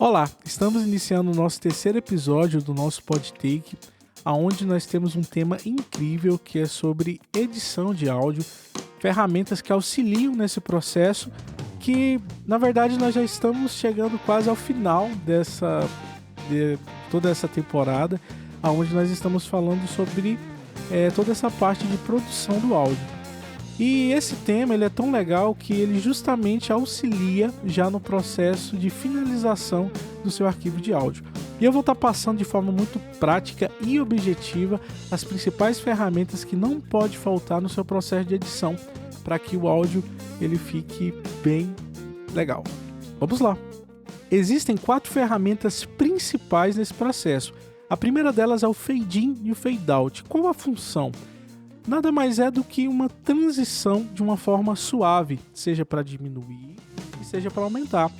Olá, estamos iniciando o nosso terceiro episódio do nosso PodTake, onde nós temos um tema incrível que é sobre edição de áudio, ferramentas que auxiliam nesse processo, que na verdade nós já estamos chegando quase ao final de toda essa temporada, onde nós estamos falando sobre toda essa parte de produção do áudio. E esse tema ele é tão legal que ele justamente auxilia já no processo de finalização do seu arquivo de áudio. E eu vou estar passando de forma muito prática e objetiva as principais ferramentas que não pode faltar no seu processo de edição para que o áudio ele fique bem legal. Vamos lá! Existem 4 ferramentas principais nesse processo. A primeira delas é o Fade In e o Fade Out. Qual a função? Nada mais é do que uma transição de uma forma suave, seja para diminuir e seja para aumentar.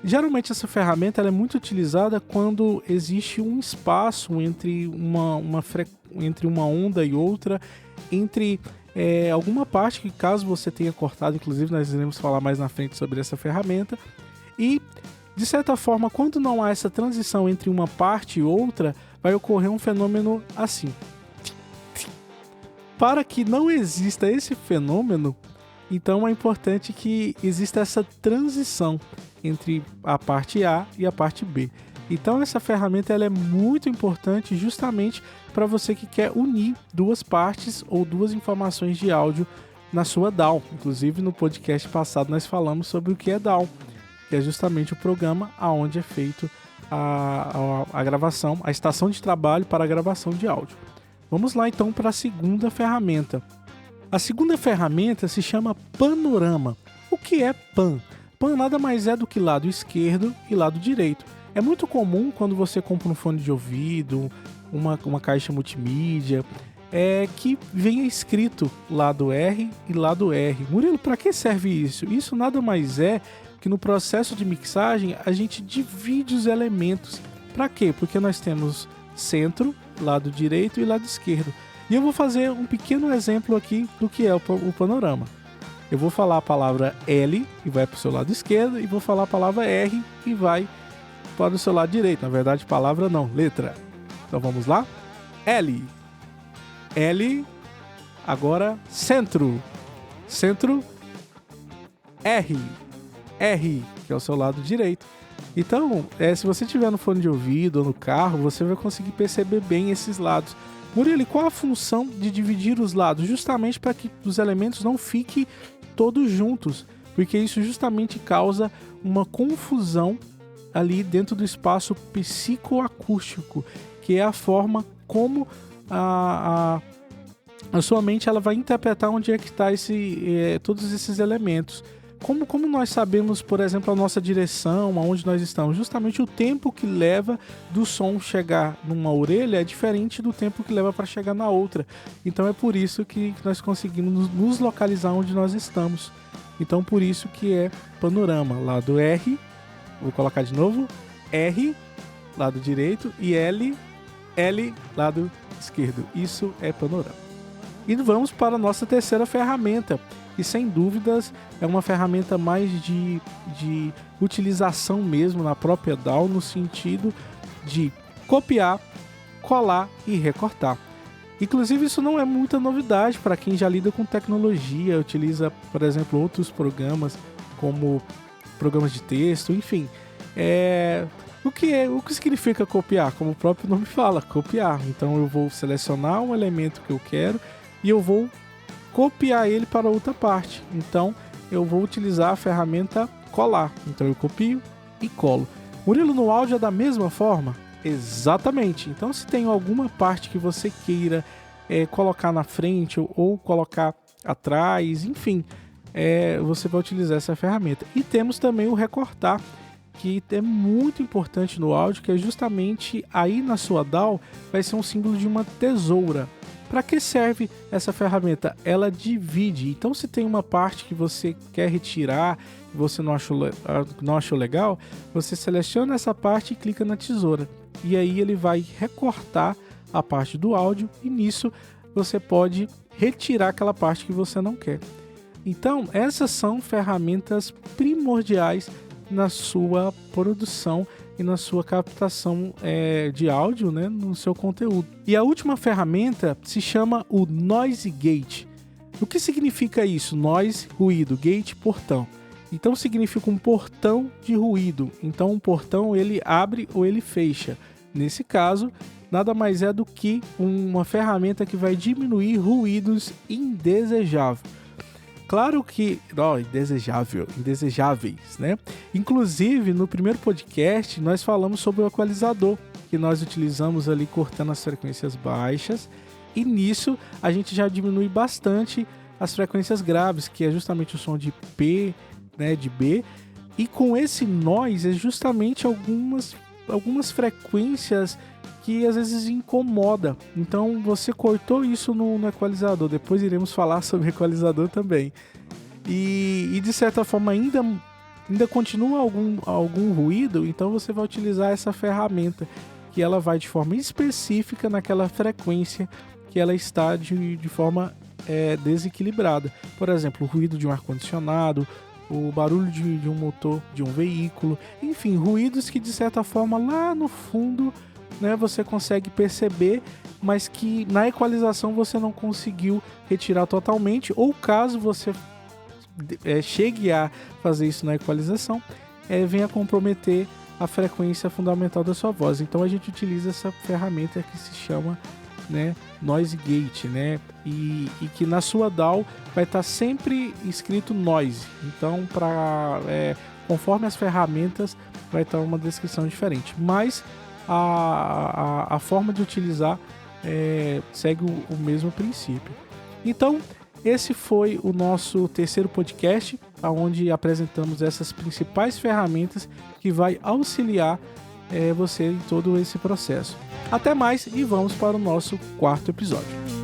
Geralmente essa ferramenta ela é muito utilizada quando existe um espaço entre uma onda e outra, entre alguma parte que caso você tenha cortado, inclusive nós iremos falar mais na frente sobre essa ferramenta, e de certa forma quando não há essa transição entre uma parte e outra, vai ocorrer um fenômeno assim. Para que não exista esse fenômeno, então é importante que exista essa transição entre a parte A e a parte B. Então essa ferramenta ela é muito importante justamente para você que quer unir duas partes ou duas informações de áudio na sua DAW. Inclusive no podcast passado nós falamos sobre o que é DAW, que é justamente o programa onde é feito a gravação, a estação de trabalho para a gravação de áudio. Vamos lá então para a segunda ferramenta. A segunda ferramenta se chama Panorama. O que é PAN? PAN nada mais é do que lado esquerdo e lado direito. É muito comum quando você compra um fone de ouvido, uma caixa multimídia, que venha escrito lado R e lado R. Murilo, para que serve isso? Isso nada mais é que no processo de mixagem a gente divide os elementos. Para quê? Porque nós temos centro, lado direito e lado esquerdo. E eu vou fazer um pequeno exemplo aqui do que é o panorama. Eu vou falar a palavra L e vai para o seu lado esquerdo, e vou falar a palavra R e vai para o seu lado direito. Na verdade, palavra não, letra. Então vamos lá? L. L. Agora centro. Centro. R. R, que é o seu lado direito. Então, se você estiver no fone de ouvido ou no carro, você vai conseguir perceber bem esses lados. Murilo, qual a função de dividir os lados? Justamente para que os elementos não fiquem todos juntos, porque isso justamente causa uma confusão ali dentro do espaço psicoacústico, que é a forma como a sua mente ela vai interpretar onde é que está todos esses elementos. Como nós sabemos, por exemplo, a nossa direção, aonde nós estamos? Justamente o tempo que leva do som chegar numa orelha é diferente do tempo que leva para chegar na outra. Então é por isso que nós conseguimos nos localizar onde nós estamos. Então por isso que é panorama. Lado R, vou colocar de novo, R, lado direito, e L, lado esquerdo. Isso é panorama. E vamos para a nossa terceira ferramenta, que sem dúvidas é uma ferramenta mais de utilização mesmo na própria DAW, no sentido de copiar, colar e recortar. Inclusive isso não é muita novidade para quem já lida com tecnologia, utiliza, por exemplo, outros programas como programas de texto, enfim. O que significa copiar? Como o próprio nome fala, copiar. Então eu vou selecionar um elemento que eu quero e eu vou copiar ele para outra parte. Então eu vou utilizar a ferramenta colar. Então eu copio e colo. Murilo, no áudio é da mesma forma? Exatamente. Então se tem alguma parte que você queira colocar na frente ou colocar atrás, enfim, você vai utilizar essa ferramenta. E temos também o recortar, que é muito importante no áudio, que é justamente aí na sua DAW vai ser um símbolo de uma tesoura. Para que serve essa ferramenta? Ela divide. Então, se tem uma parte que você quer retirar e você não achou legal, você seleciona essa parte e clica na tesoura. E aí ele vai recortar a parte do áudio e nisso você pode retirar aquela parte que você não quer. Então, essas são ferramentas primordiais na sua produção e na sua captação de áudio, né, no seu conteúdo. E a última ferramenta se chama o Noise Gate. O que significa isso? Noise, ruído, gate, portão. Então significa um portão de ruído. Então um portão ele abre ou ele fecha. Nesse caso, nada mais é do que uma ferramenta que vai diminuir ruídos indesejáveis. Claro que... indesejáveis, né? Inclusive, no primeiro podcast, nós falamos sobre o equalizador, que nós utilizamos ali cortando as frequências baixas, e nisso a gente já diminui bastante as frequências graves, que é justamente o som de P, né, de B, e com esse noise é justamente algumas frequências que às vezes incomoda. Então você cortou isso no equalizador. Depois iremos falar sobre equalizador também. E de certa forma ainda continua algum ruído, então você vai utilizar essa ferramenta que ela vai de forma específica naquela frequência que ela está de forma desequilibrada. Por exemplo, o ruído de um ar-condicionado, o barulho de um motor de um veículo, enfim, ruídos que de certa forma lá no fundo, né, você consegue perceber, mas que na equalização você não conseguiu retirar totalmente, ou caso você chegue a fazer isso na equalização, venha comprometer a frequência fundamental da sua voz. Então a gente utiliza essa ferramenta que se chama, né, Noise Gate, né, e que na sua DAW vai estar sempre escrito Noise. Então, conforme as ferramentas, vai estar uma descrição diferente, mas a forma de utilizar segue o mesmo princípio. Então, esse foi o nosso terceiro podcast, onde apresentamos essas principais ferramentas que vai auxiliar você em todo esse processo. Até mais e vamos para o nosso quarto episódio.